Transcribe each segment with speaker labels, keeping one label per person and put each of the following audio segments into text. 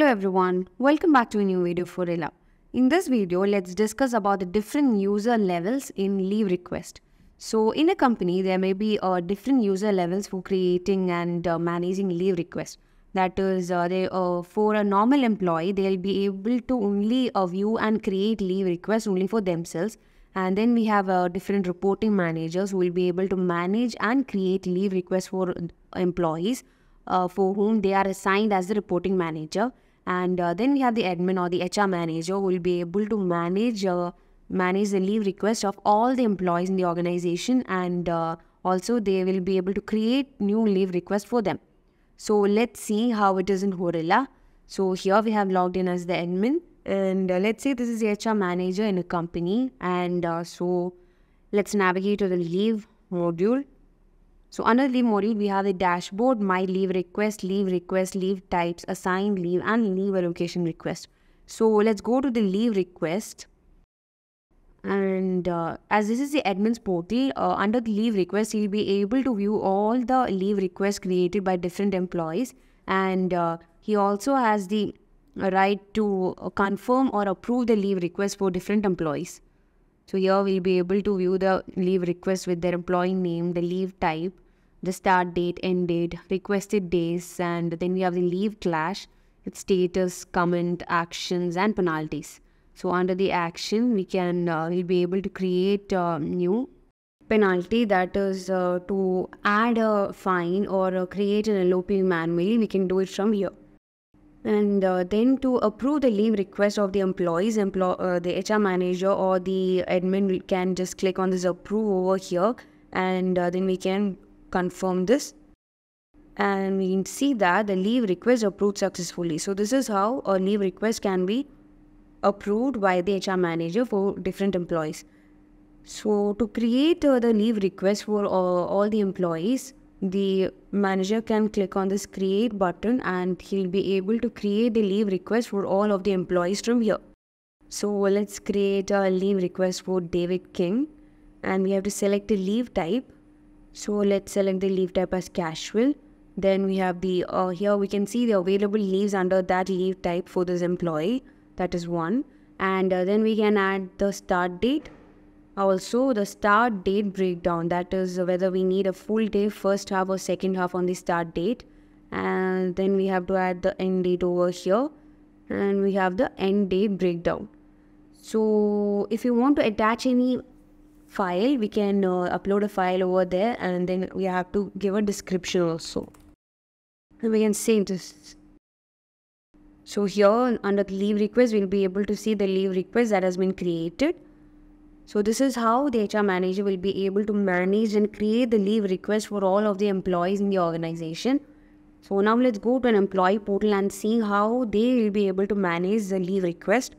Speaker 1: Hello everyone, welcome back to a new video for Horilla. In this video, let's discuss about the different user levels in leave request. So in a company, there may be different user levels for creating and managing leave requests. That is, for a normal employee, they'll be able to only view and create leave requests only for themselves. And then we have different reporting managers who will be able to manage and create leave requests for employees for whom they are assigned as the reporting manager. And then we have the admin or the HR manager who will be able to manage the leave request of all the employees in the organization, and also they will be able to create new leave requests for them. So let's see how it is in Horilla. So here we have logged in as the admin, and let's say this is the HR manager in a company, and so let's navigate to the leave module. So under the leave module, we have the dashboard, my leave request, leave types, assigned leave, and leave allocation request. So let's go to the leave request. And as this is the admin's portal, under the leave request, he'll be able to view all the leave requests created by different employees. And he also has the right to confirm or approve the leave request for different employees. So here we'll be able to view the leave request with their employee name, the leave type, the start date, end date, requested days, and then we have the leave clash, its status, comment, actions, and penalties. So under the action, we'll be able to create a new penalty, that is to add a fine or create an LOP manually. We can do it from here. And then to approve the leave request of the employees, the HR manager or the admin can just click on this approve over here, and then we can confirm this. And we can see that the leave request approved successfully. So this is how a leave request can be approved by the HR manager for different employees. So to create the leave request for all the employees, the manager can click on this create button, and he'll be able to create the leave request for all of the employees from here. So let's create a leave request for David King, and we have to select the leave type. So let's select the leave type as casual. Then we have the here we can see the available leaves under that leave type for this employee. That is one. And then we can add the start date. Also the start date breakdown, that is whether we need a full day, first half or second half on the start date. And then we have to add the end date over here, and we have the end date breakdown. So if you want to attach any file, we can upload a file over there, and then we have to give a description also, and we can save this. So here under the leave request, we'll be able to see the leave request that has been created. So this is how the HR manager will be able to manage and create the leave request for all of the employees in the organization. So now let's go to an employee portal and see how they will be able to manage the leave request.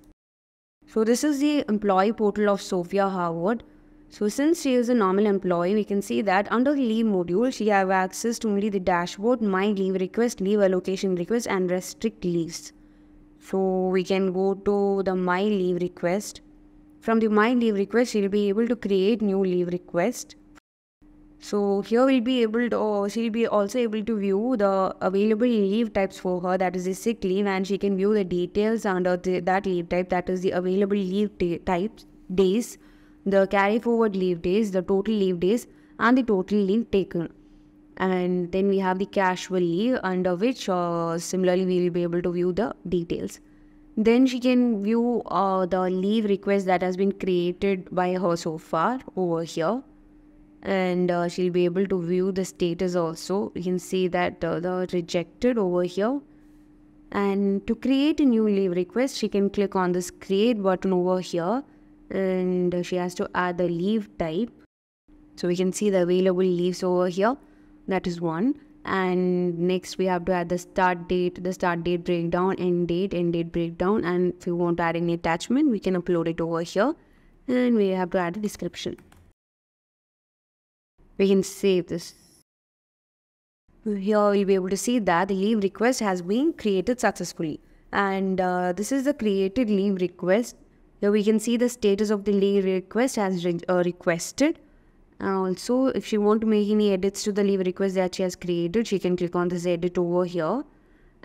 Speaker 1: So this is the employee portal of Sophia Howard. So since she is a normal employee, we can see that under the leave module, she have access to only the dashboard, my leave request, leave allocation request, and restrict leaves. So we can go to the my leave request. From the my leave request, she'll be able to create new leave request. So here we'll be able to, she'll be also able to view the available leave types for her, that is the sick leave, and she can view the details under that leave type, that is the available leave types, days, the carry forward leave days, the total leave days, and the total leave taken. And then we have the casual leave, under which similarly we will be able to view the details. Then she can view the leave request that has been created by her so far over here. And she'll be able to view the status also. You can see that the rejected over here. And to create a new leave request, she can click on this create button over here. And she has to add the leave type. So we can see the available leaves over here. That is one. And next we have to add the start date breakdown, end date breakdown, and if you want to add any attachment, we can upload it over here. And we have to add a description. We can save this. Here we'll be able to see that the leave request has been created successfully. And this is the created leave request. Here we can see the status of the leave request as requested. And also, if she want to make any edits to the leave request that she has created, she can click on this edit over here.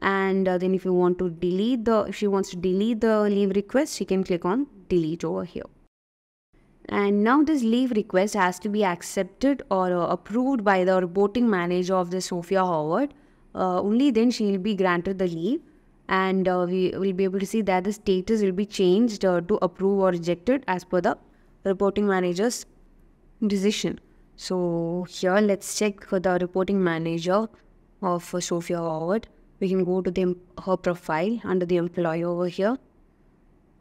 Speaker 1: And then if she wants to delete the leave request, she can click on delete over here. And now this leave request has to be accepted or approved by the reporting manager of the Sophia Howard. Only then she will be granted the leave, and we will be able to see that the status will be changed to approve or rejected as per the reporting manager's decision. So here let's check for the reporting manager of Sophia Howard. We can go to her profile under the employee over here.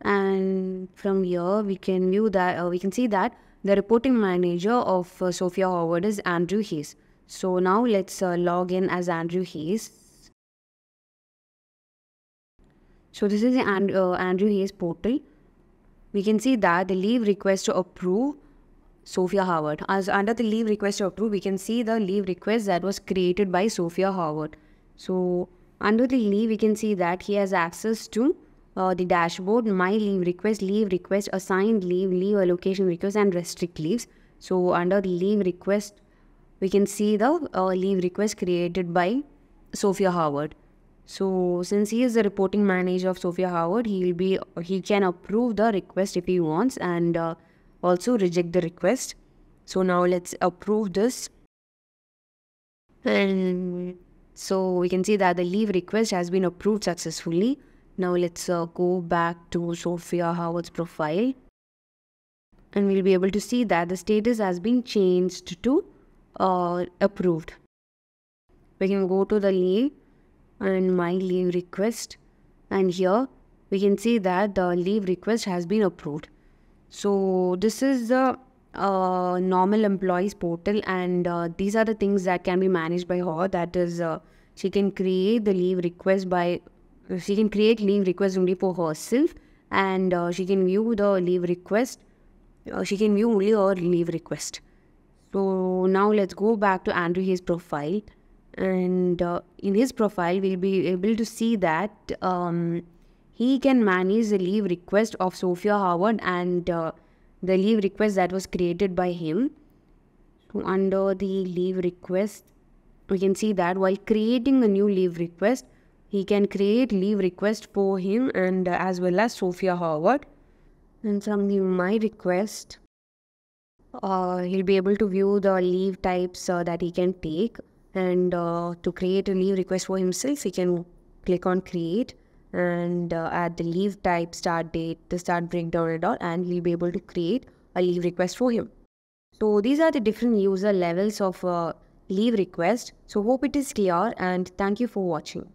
Speaker 1: And from here we can view that we can see that the reporting manager of Sophia Howard is Andrew Hayes. So now let's log in as Andrew Hayes. So this is the Andrew Hayes portal. We can see that the leave request to approve Sophia Howard. As under the leave request to approve, we can see the leave request that was created by Sophia Howard. So under the leave, we can see that he has access to the dashboard, my leave request, assigned leave allocation request, and restrict leaves. So under the leave request, we can see the leave request created by Sophia Howard. So since he is the reporting manager of Sophia Howard, he can approve the request if he wants, and also reject the request. So now let's approve this. And so we can see that the leave request has been approved successfully. Now let's go back to Sophia Howard's profile, and we'll be able to see that the status has been changed to approved. We can go to the leave and my leave request, and here we can see that the leave request has been approved. So this is the normal employees portal, and these are the things that can be managed by her. That is, she can create the leave request she can create leave request only for herself, and she can view the leave request. She can view only her leave request. So now let's go back to Andrew Hayes' profile, and in his profile we'll be able to see that he can manage the leave request of Sophia Howard and the leave request that was created by him. So under the leave request, we can see that while creating a new leave request, he can create leave request for him and as well as Sophia Howard. And from the my request, he'll be able to view the leave types that he can take, and to create a leave request for himself, he can click on create and add the leave type, start date, the start breakdown and all, and he'll be able to create a leave request for him. So these are the different user levels of leave request. So hope it is clear, and thank you for watching.